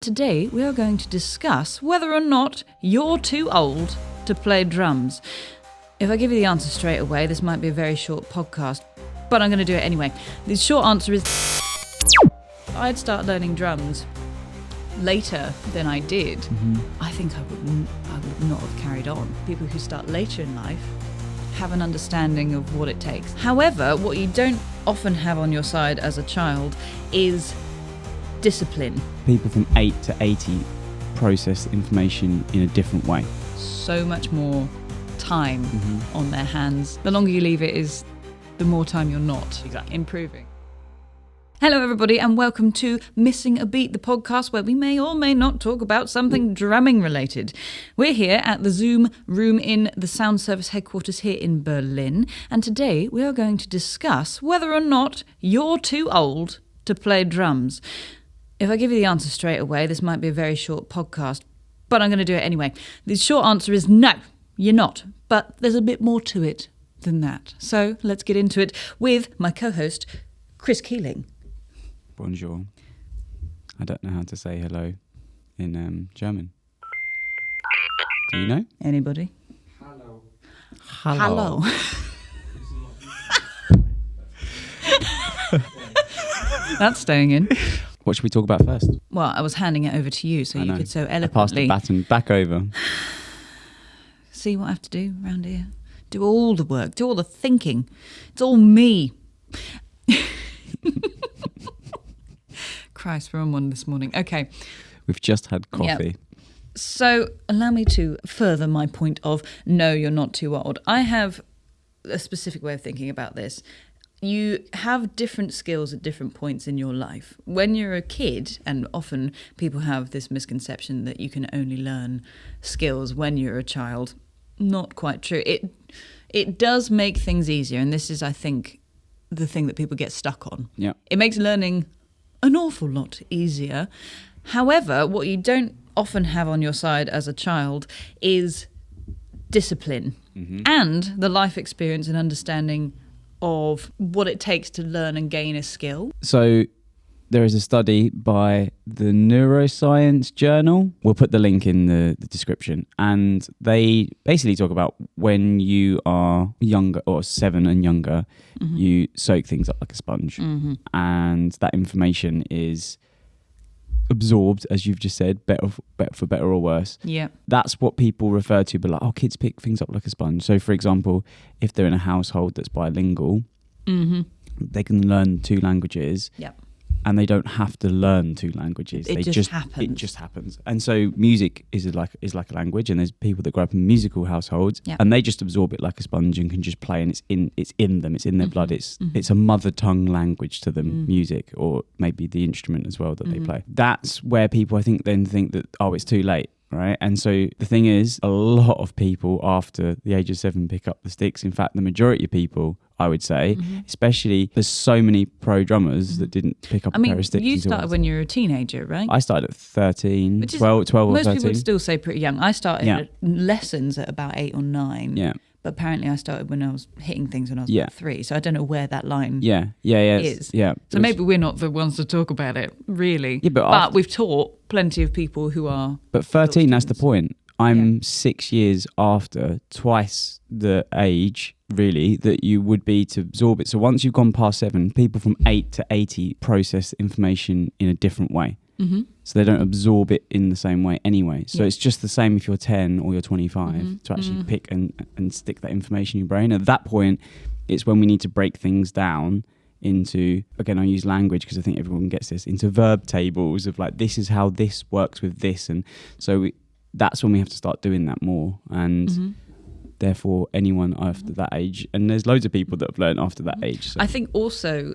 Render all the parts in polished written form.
today we are going to discuss whether or not you're too old to play drums. If I give you the answer straight away, this might be a very short podcast, but I'm going to do it anyway. The short answer is I'd start learning drums later than I did. I think I would not have carried on. People who start later in life have an understanding of what it takes. However, what you don't often have on your side as a child is discipline. People from 8 to 80 process information in a different way. So much more time on their hands. The longer you leave it is the more time you're not improving. Hello everybody and welcome to Missing a Beat, the podcast where we may or may not talk about something drumming related. We're here at the Zoom room in the Sound Service headquarters here in Berlin, and today we are going to discuss whether or not you're too old to play drums. If I give you the answer straight away, this might be a very short podcast, but I'm going to do it anyway. The short answer is no, you're not, but there's a bit more to it than that. So let's get into it with my co-host, Chris Keeling. Bonjour. I don't know how to say hello in German. Do you know? Anybody? Hello. Hello. That's staying in. What should we talk about first? Well, I was handing it over to you so you could so I passed the eloquently baton back over. see what I have to do around here. Do all the work, do all the thinking. It's all me. Christ, we're on one this morning. Okay. We've just had coffee. Yep. So allow me to further my point of no, you're not too old. I have a specific way of thinking about this. You have different skills at different points in your life. When you're a kid, and often people have this misconception that you can only learn skills when you're a child. Not quite true. It does make things easier, and this is, I think, the thing that people get stuck on. Yeah. It makes learning an awful lot easier. However, what you don't often have on your side as a child is discipline and the life experience and understanding of what it takes to learn and gain a skill. So there is a study by the Neuroscience Journal. We'll put the link in the description. And they basically talk about when you are younger, or 7 and younger, you soak things up like a sponge. And that information is absorbed, as you've just said, better for better or worse. Yeah. That's what people refer to, but like, oh, kids pick things up like a sponge. So, for example, if they're in a household that's bilingual, they can learn 2 languages. Yep. And they don't have to learn 2 languages. It just happens. It just happens. And so music is like a language, and there's people that grow up in musical households, and they just absorb it like a sponge and can just play, and it's in them, it's in their blood. It's a mother tongue language to them, music, or maybe the instrument as well that they play. That's where people, I think, then think that, oh, it's too late. Right. And so the thing is, a lot of people after the age of 7 pick up the sticks. In fact, the majority of people, I would say, especially, there's so many pro drummers that didn't pick up a pair of sticks. You started when you were a teenager, right? I started at 13, Which is, 12 or 13. Most people would still say pretty young. I started at lessons at about 8 or 9. Yeah. But apparently I started when I was hitting things when I was about 3. So I don't know where that line is. Yeah. So maybe we're not the ones to talk about it, really. Yeah, but we've taught plenty of people who are... But 13, that's the point. I'm 6 years after, twice the age, really, that you would be to absorb it. So once you've gone past 7, people from 8 to 80 process information in a different way. So they don't absorb it in the same way anyway. So it's just the same if you're 10 or you're 25 to actually pick and stick that information in your brain. At that point, it's when we need to break things down into, again, I use language because I think everyone gets this, into verb tables of like, this is how this works with this. And so that's when we have to start doing that more. And therefore, anyone after that age, and there's loads of people that have learned after that age. So. I think also,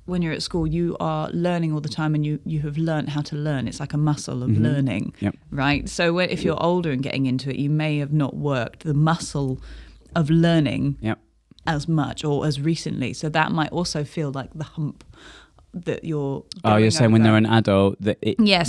when you're at school, you are learning all the time, and you have learned how to learn. It's like a muscle of learning, right? So if you're older and getting into it, you may have not worked the muscle of learning as much or as recently. So that might also feel like the hump that you're you're saying when they're an adult, the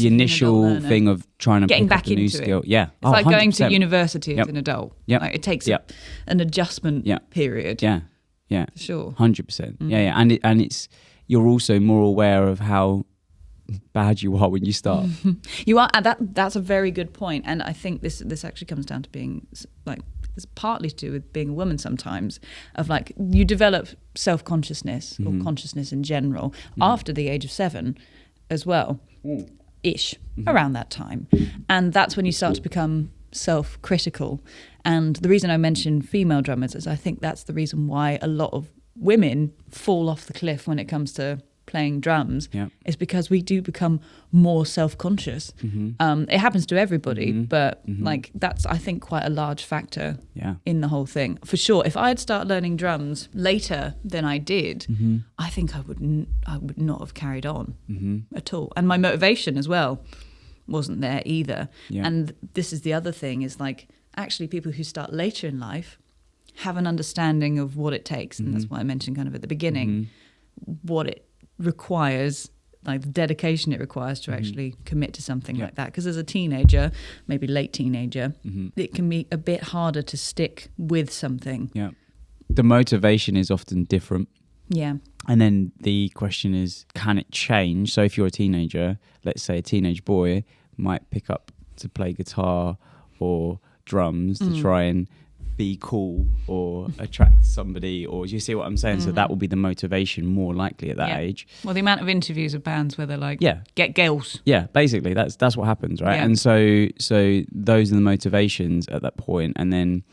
initial thing of trying to getting pick back up a new into skill. it. Yeah. It's like 100%. Going to university as an adult. Like, it takes an adjustment period. Yeah. For sure. 100%. Yeah. And it's, you're also more aware of how bad you are when you start. You are, and that's a very good point. And I think this actually comes down to being like, it's partly to do with being a woman sometimes, of like you develop self-consciousness or consciousness in general after the age of 7 as well, ish, around that time. And that's when you start to become self-critical. And the reason I mention female drummers is I think that's the reason why a lot of women fall off the cliff when it comes to playing drums, is because we do become more self-conscious. It happens to everybody, but like that's, I think, quite a large factor in the whole thing. For sure, if I had started learning drums later than I did, I think I would not have carried on at all. And my motivation as well wasn't there either. And this is the other thing, is like actually people who start later in life have an understanding of what it takes. And that's why I mentioned kind of at the beginning, what it requires, like the dedication it requires to actually commit to something like that. Because as a teenager, maybe late teenager, it can be a bit harder to stick with something. The motivation is often different. And then the question is, can it change? So if you're a teenager, let's say a teenage boy might pick up to play guitar or drums to try and be cool or attract somebody, or do you see what I'm saying? So that will be the motivation more likely at that age. Well, the amount of interviews of bands where they're like, get girls. Yeah, basically that's what happens, right? And so those are the motivations at that point, and then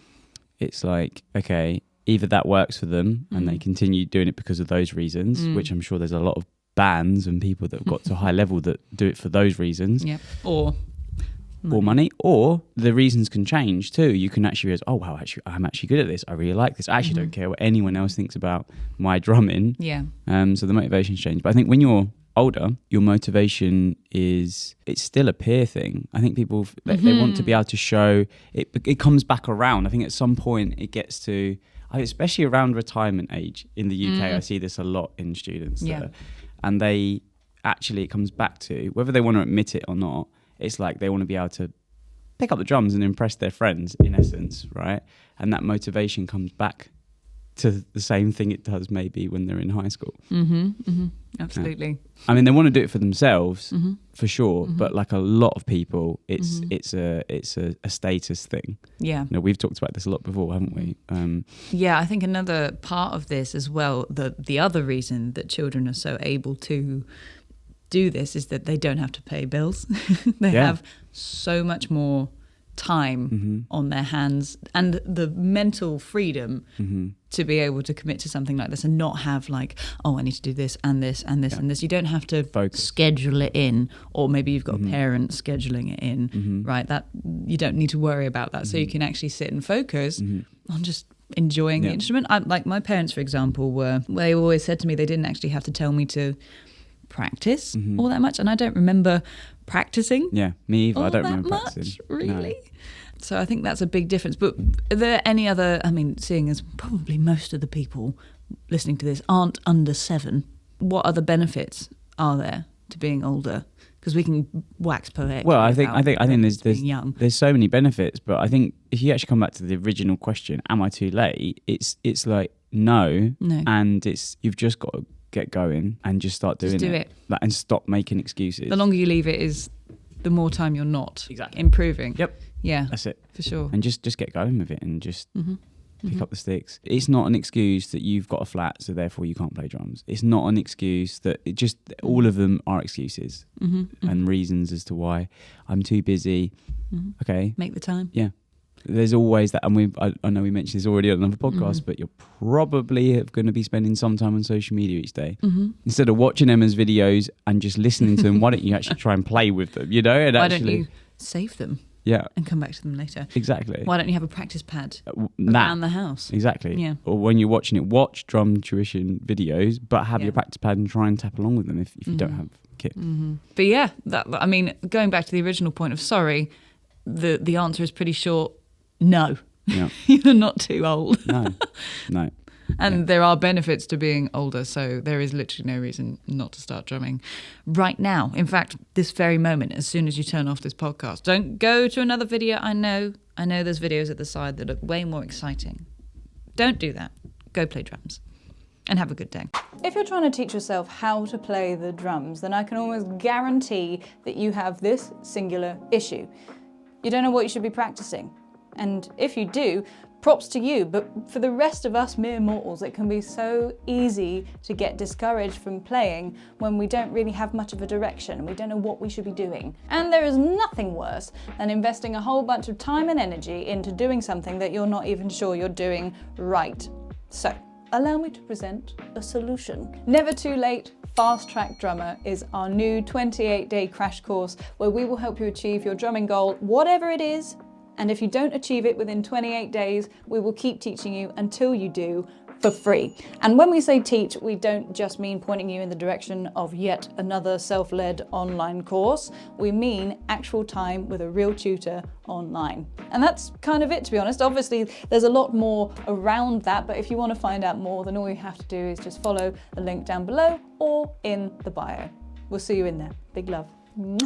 it's like, okay, either that works for them and they continue doing it because of those reasons, which I'm sure there's a lot of bands and people that have got to a high level that do it for those reasons. Or money, or the reasons can change too. You can actually realize, oh wow, actually I'm actually good at this. I really like this. I actually don't care what anyone else thinks about my drumming. So the motivations change. But I think when you're older, your motivation it's still a peer thing. I think people they want to be able to show it. It comes back around. I think at some point it gets to, especially around retirement age in the UK. I see this a lot in students, and it comes back to whether they want to admit it or not. It's like they want to be able to pick up the drums and impress their friends, in essence, right? And that motivation comes back to the same thing it does maybe when they're in high school. Absolutely. I mean, they want to do it for themselves, for sure. But like a lot of people, it's a status thing. You know, we've talked about this a lot before, haven't we? I think another part of this as well, the other reason that children are so able to do this is that they don't have to pay bills. They have so much more time on their hands and the mental freedom to be able to commit to something like this and not have like, oh, I need to do this and this and this and this. You don't have to schedule it in, or maybe you've got a parent scheduling it in, right? That you don't need to worry about that. So you can actually sit and focus on just enjoying the instrument. Like my parents, for example, they always said to me they didn't actually have to tell me to practice all that much, and I don't remember practicing. Me either. I don't remember practicing. Really. No. So I think that's a big difference. But are there any other, I mean, seeing as probably most of the people listening to this aren't under 7, what other benefits are there to being older? Because we can wax poetic. Well, I think there's so many benefits, but I think if you actually come back to the original question, am I too late? It's like no, and you've just got to get going and just start doing it. Like, and stop making excuses. The longer you leave it is the more time you're not improving. Yeah, that's it for sure. And just get going with it and just pick up the sticks. It's not an excuse that you've got a flat, so therefore you can't play drums. It's not an excuse that all of them are excuses and reasons as to why I'm too busy. Okay, make the time. There's always that, and I know we mentioned this already on another podcast, but you're probably going to be spending some time on social media each day. Instead of watching Emma's videos and just listening to them, why don't you actually try and play with them, you know? And why don't you save them? And come back to them later. Exactly. Why don't you have a practice pad around the house? Exactly. Or when you're watching it, watch drum tuition videos, but have your practice pad and try and tap along with them if you don't have kit. But I mean, going back to the original point of sorry, the answer is pretty short. No, you're not too old. No. And there are benefits to being older, so there is literally no reason not to start drumming right now. In fact, this very moment, as soon as you turn off this podcast, don't go to another video. I know there's videos at the side that are way more exciting. Don't do that. Go play drums. and have a good day. If you're trying to teach yourself how to play the drums, then I can almost guarantee that you have this singular issue. You don't know what you should be practicing. And if you do, props to you, but for the rest of us mere mortals, it can be so easy to get discouraged from playing when we don't really have much of a direction and we don't know what we should be doing. And there is nothing worse than investing a whole bunch of time and energy into doing something that you're not even sure you're doing right. So, allow me to present a solution. Never Too Late Fast Track Drummer is our new 28-day crash course where we will help you achieve your drumming goal, whatever it is. And if you don't achieve it within 28 days, we will keep teaching you until you do, for free. And when we say teach, we don't just mean pointing you in the direction of yet another self-led online course. We mean actual time with a real tutor online. And that's kind of it, to be honest. Obviously, there's a lot more around that, but if you want to find out more, then all you have to do is just follow the link down below or in the bio. We'll see you in there. Big love.